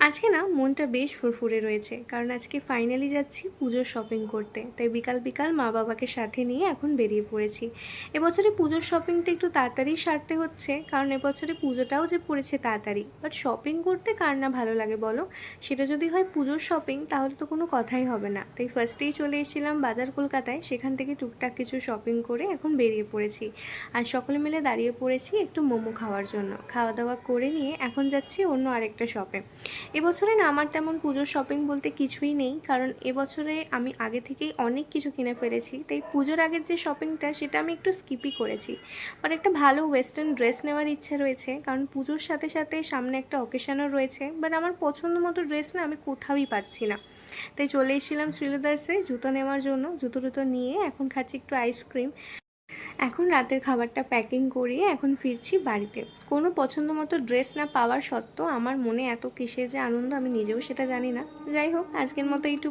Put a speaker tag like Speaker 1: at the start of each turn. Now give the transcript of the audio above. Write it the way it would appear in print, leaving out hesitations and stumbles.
Speaker 1: আজকে না মনটা বেশ ফুরফুরে রয়েছে, কারণ আজকে ফাইনালি যাচ্ছি পুজোর শপিং করতে। তাই বিকাল বিকাল মা বাবাকে সাথে নিয়ে এখন বেরিয়ে পড়েছি। এবছরে পুজোর শপিংটা একটু তাড়াতাড়ি সারতে হচ্ছে, কারণ এবছরে পুজোটাও যে পড়েছে তাড়াতাড়ি। বাট শপিং করতে কার না ভালো লাগে বলো? সেটা যদি হয় পুজোর শপিং, তাহলে তো কোনো কথাই হবে না। তাই ফার্স্টেই চলে এসেছিলাম বাজার কলকাতায়, সেখান থেকে টুকটাক কিছু শপিং করে এখন বেরিয়ে পড়েছি। আর সকলে মিলে দাঁড়িয়ে পড়েছি একটু মোমো খাওয়ার জন্য। খাওয়া দাওয়া করে নিয়ে এখন যাচ্ছি অন্য আরেকটা শপে। এবছরে না আমার তেমন পুজোর শপিং বলতে কিছুই নেই, কারণ এবছরে আমি আগে থেকেই অনেক কিছু কিনে ফেলেছি। তাই পুজোর আগের যে শপিংটা সেটা আমি একটু স্কিপই করেছি। বাট একটা ভালো ওয়েস্টার্ন ড্রেস নেওয়ার ইচ্ছা রয়েছে, কারণ পুজোর সাথে সাথে সামনে একটা অকেশনও রয়েছে। বাট আমার পছন্দ মতো ড্রেস না আমি কোথাওই পাচ্ছি না। তাই চলে এসেছিলাম শ্রীলেদার্সে জুতো নেওয়ার জন্য। জুতো টুতো নিয়ে এখন খাচ্ছি একটু আইসক্রিম। এখন রাতের খাবারটা প্যাকিং করিয়ে এখন ফিরছি বাড়িতে। কোনো পছন্দ মতো ড্রেস না পাওয়ার সত্ত্বেও আমার মনে এত কিসের যে আনন্দ আমি নিজেও সেটা জানি না। যাই হোক, আজকের মতো এইটুকু।